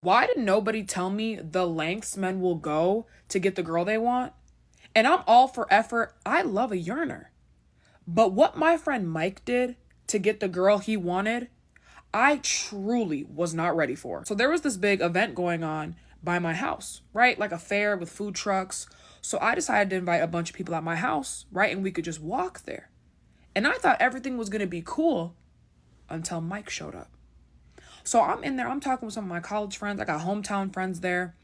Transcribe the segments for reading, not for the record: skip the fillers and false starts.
Why did nobody tell me the lengths men will go to get the girl they want? And I'm all for effort. I love a yearner. But what my friend Mike did to get the girl he wanted, I truly was not ready for. So there was this big event going on by my house, right? Like a fair with food trucks. So I decided to invite a bunch of people at my house, right? And we could just walk there. And I thought everything was going to be cool until Mike showed up. So I'm in there, I'm talking with some of my college friends. I got hometown friends there.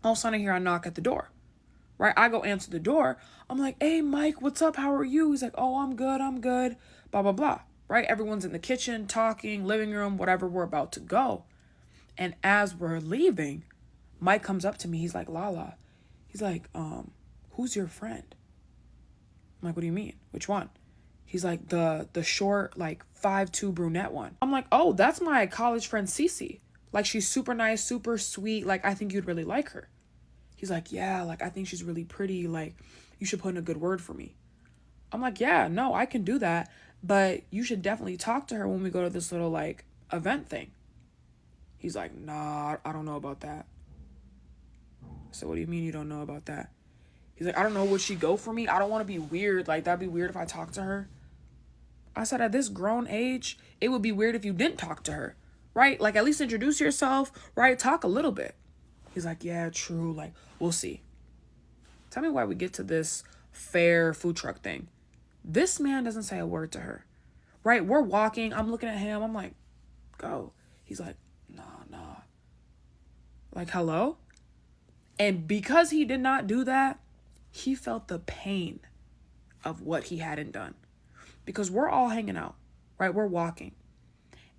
All of a sudden I hear a knock at the door, right? I go answer the door. I'm like, hey, Mike, what's up? How are you? He's like, oh, I'm good, blah, blah, blah, right? Everyone's in the kitchen, talking, living room, whatever, we're about to go. And as we're leaving, Mike comes up to me. He's like, Lala. He's like, who's your friend? I'm like, what do you mean? Which one? He's like, the short, like 5'2" brunette one. I'm like, oh, that's my college friend Cece. Like, she's super nice, super sweet. Like, I think you'd really like her. He's like, yeah, like, I think she's really pretty. Like, you should put in a good word for me. I'm like, yeah, no, I can do that. But you should definitely talk to her when we go to this little, like, event thing. He's like, nah, I don't know about that. So what do you mean you don't know about that? He's like, I don't know, would she go for me? I don't want to be weird. Like, that'd be weird if I talked to her. I said, at this grown age, it would be weird if you didn't talk to her, right? Like, at least introduce yourself, right? Talk a little bit. He's like, yeah, true. Like, we'll see. Tell me why we get to this fair food truck thing. This man doesn't say a word to her, right? We're walking. I'm looking at him. I'm like, go. He's like, nah. Like, hello? And because he did not do that, he felt the pain of what he hadn't done. Because we're all hanging out, right? We're walking.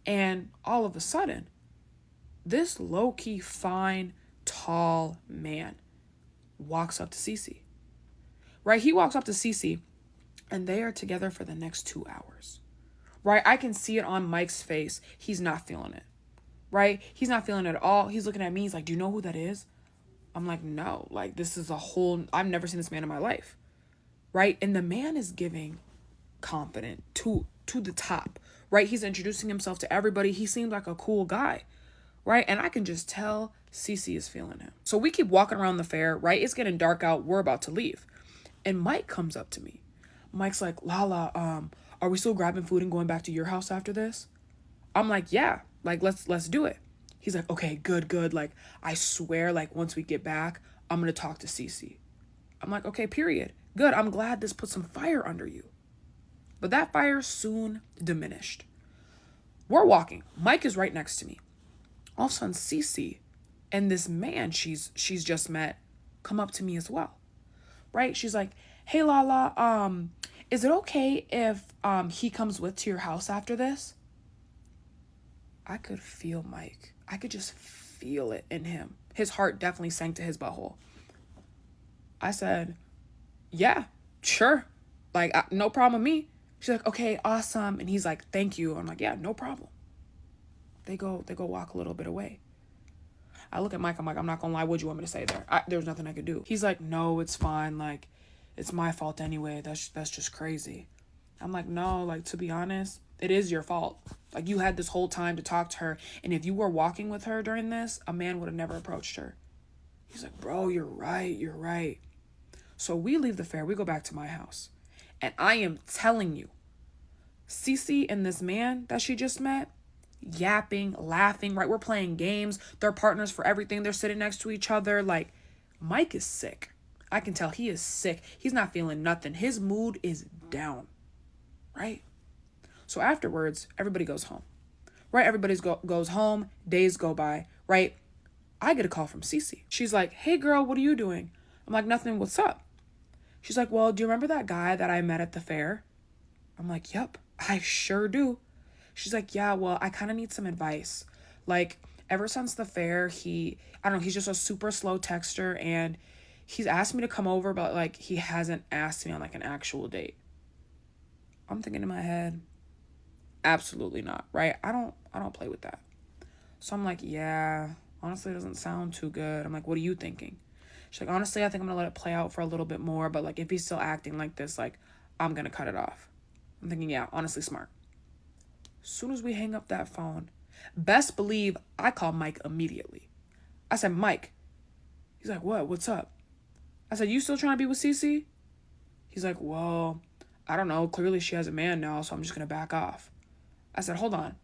And all of a sudden, this low-key, fine, tall man walks up to Cece. Right? He walks up to Cece, and they are together for the next 2 hours. Right? I can see it on Mike's face. He's not feeling it. Right? He's not feeling it at all. He's looking at me. He's like, do you know who that is? I'm like, no. Like, this is I've never seen this man in my life. Right? And the man is giving confident to the top, right? He's introducing himself to everybody. He seemed like a cool guy, right? And I can just tell Cece is feeling him. So we keep walking around the fair, right? It's getting dark out. We're about to leave. And Mike comes up to me. Mike's like, Lala, are we still grabbing food and going back to your house after this? I'm like, yeah, like, let's do it. He's like, okay, good. Like, I swear, like, once we get back, I'm going to talk to Cece. I'm like, okay, period. Good. I'm glad this put some fire under you. But that fire soon diminished. We're walking. Mike is right next to me. All of a sudden, Cece and this man she's just met come up to me as well. Right? She's like, hey, Lala, is it okay if he comes with to your house after this? I could feel Mike. I could just feel it in him. His heart definitely sank to his butthole. I said, yeah, sure. Like, no problem with me. She's like, okay, awesome. And he's like, thank you. I'm like, yeah, no problem. They go walk a little bit away. I look at Mike. I'm like, I'm not going to lie. What'd you want me to say there? There was nothing I could do. He's like, no, it's fine. Like, it's my fault anyway. That's just crazy. I'm like, no, like, to be honest, it is your fault. Like, you had this whole time to talk to her. And if you were walking with her during this, a man would have never approached her. He's like, bro, you're right. So we leave the fair. We go back to my house. And I am telling you, Cece and this man that she just met, yapping, laughing, right? We're playing games. They're partners for everything. They're sitting next to each other. Like, Mike is sick. I can tell he is sick. He's not feeling nothing. His mood is down, right? So afterwards, everybody goes home, right? Everybody goes home. Days go by, right? I get a call from Cece. She's like, hey, girl, what are you doing? I'm like, nothing. What's up? She's like, well, do you remember that guy that I met at the fair? I'm like, yep, I sure do. She's like, yeah, well, I kind of need some advice. Like, ever since the fair, I don't know, he's just a super slow texter, and he's asked me to come over, but, like, he hasn't asked me on, like, an actual date. I'm thinking in my head, absolutely not, right? I don't play with that. So I'm like, yeah, honestly, it doesn't sound too good. I'm like, what are you thinking? She's like, honestly, I think I'm going to let it play out for a little bit more. But, like, if he's still acting like this, like, I'm going to cut it off. I'm thinking, yeah, honestly, smart. As soon as we hang up that phone, best believe I call Mike immediately. I said, Mike. He's like, what? What's up? I said, you still trying to be with Cece? He's like, well, I don't know. Clearly she has a man now, so I'm just going to back off. I said, hold on.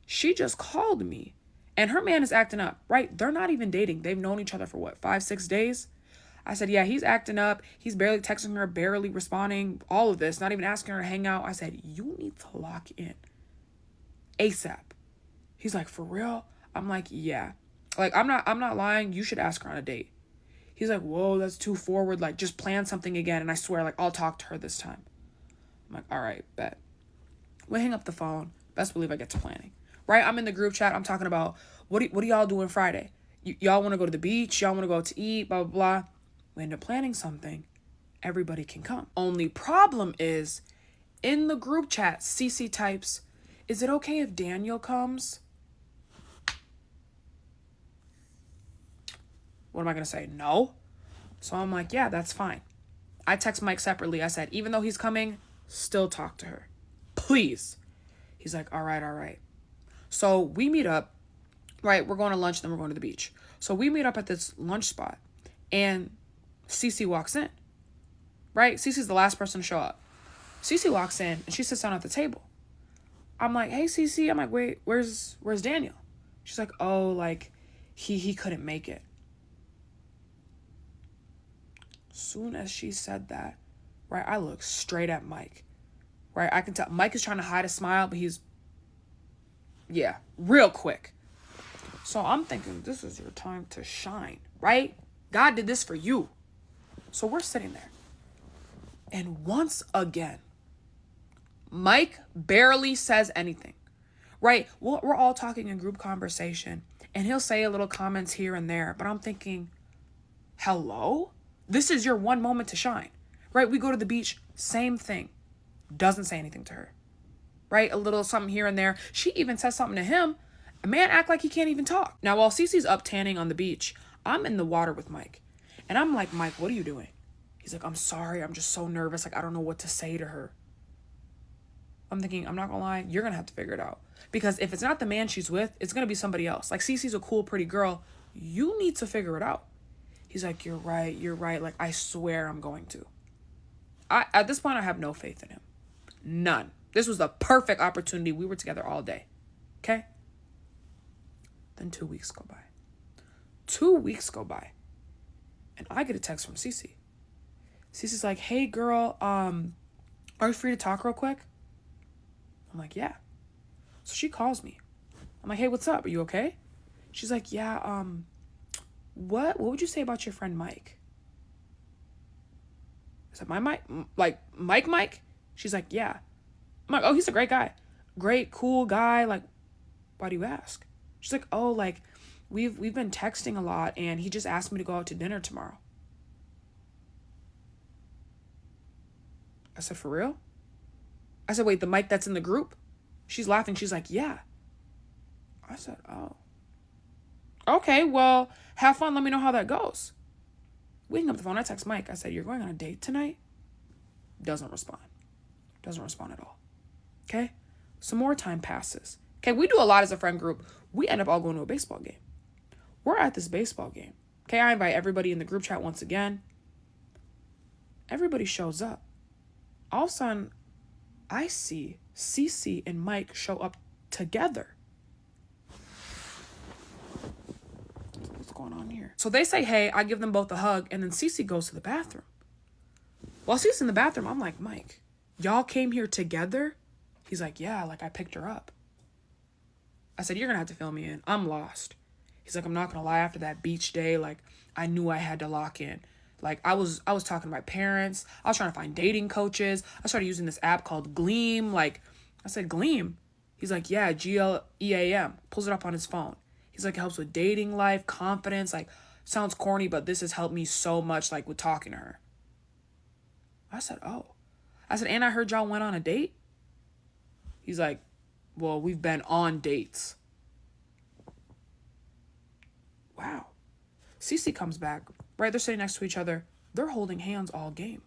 She just called me and her man is acting up, right? They're not even dating. They've known each other for what, 5-6 days? I said, yeah, he's acting up. He's barely texting her, barely responding, all of this, not even asking her to hang out. I said, you need to lock in ASAP. He's like, for real? I'm like, yeah. Like, I'm not lying. You should ask her on a date. He's like, whoa, that's too forward. Like, just plan something again. And I swear, like, I'll talk to her this time. I'm like, all right, bet. We hang up the phone. Best believe I get to planning. Right? I'm in the group chat. I'm talking about, what do y'all doing Friday? Y'all want to go to the beach? Y'all want to go out to eat? Blah, blah, blah. We end up planning something. Everybody can come. Only problem is, in the group chat, Cece types, is it okay if Daniel comes? What am I going to say? No. So I'm like, yeah, that's fine. I text Mike separately. I said, even though he's coming, still talk to her. Please. He's like, all right. So we meet up, right? We're going to lunch, then we're going to the beach. So we meet up at this lunch spot and Cece walks in, right? Cece's the last person to show up. Cece walks in and she sits down at the table. I'm like, hey, Cece. I'm like, wait, where's Daniel? She's like, oh, like he couldn't make it. Soon as she said that, right, I look straight at Mike, right? I can tell Mike is trying to hide a smile, but he's, yeah, real quick. So I'm thinking, this is your time to shine, right? God did this for you. So we're sitting there. And once again, Mike barely says anything, right? We're all talking in group conversation, and he'll say a little comments here and there, but I'm thinking, hello? This is your one moment to shine, right? We go to the beach, same thing. Doesn't say anything to her, right? A little something here and there. She even says something to him. A man act like he can't even talk. Now, while Cece's up tanning on the beach, I'm in the water with Mike. And I'm like, Mike, what are you doing? He's like, I'm sorry. I'm just so nervous. Like, I don't know what to say to her. I'm thinking, I'm not going to lie. You're going to have to figure it out. Because if it's not the man she's with, it's going to be somebody else. Like, Cece's a cool, pretty girl. You need to figure it out. He's like, you're right. Like, I swear I'm going to. At this point, I have no faith in him. None. This was the perfect opportunity. We were together all day. Okay? Then 2 weeks go by. 2 weeks go by. And I get a text from Cece. Cece's like, hey, girl, are you free to talk real quick? I'm like, yeah. So she calls me. I'm like, hey, what's up? Are you okay? She's like, yeah, what would you say about your friend Mike? I said, my Mike? Like, Mike? She's like, yeah. I'm like, oh, he's a great guy. Great, cool guy. Like, why do you ask? She's like, oh, like, we've been texting a lot, and he just asked me to go out to dinner tomorrow. I said, for real? I said, wait, the Mike that's in the group? She's laughing. She's like, yeah. I said, oh. Okay, well, have fun. Let me know how that goes. We hang up the phone. I text Mike. I said, you're going on a date tonight? Doesn't respond. Doesn't respond at all. Okay? Some more time passes. Okay, we do a lot as a friend group. We end up all going to a baseball game. We're at this baseball game. Okay, I invite everybody in the group chat once again. Everybody shows up. All of a sudden, I see Cece and Mike show up together. What's going on here? So they say, hey, I give them both a hug, and then Cece goes to the bathroom. While Cece's in the bathroom, I'm like, Mike, y'all came here together? He's like, yeah, like I picked her up. I said, you're going to have to fill me in. I'm lost. He's like, I'm not going to lie, after that beach day, like, I knew I had to lock in. Like, I was talking to my parents. I was trying to find dating coaches. I started using this app called Gleam. Like, I said, Gleam? He's like, yeah, Gleam. Pulls it up on his phone. He's like, it helps with dating life, confidence. Like, sounds corny, but this has helped me so much, like, with talking to her. I said, oh. I said, and I heard y'all went on a date? He's like, well, we've been on dates. Wow. Cece comes back. Right, they're sitting next to each other. They're holding hands all game.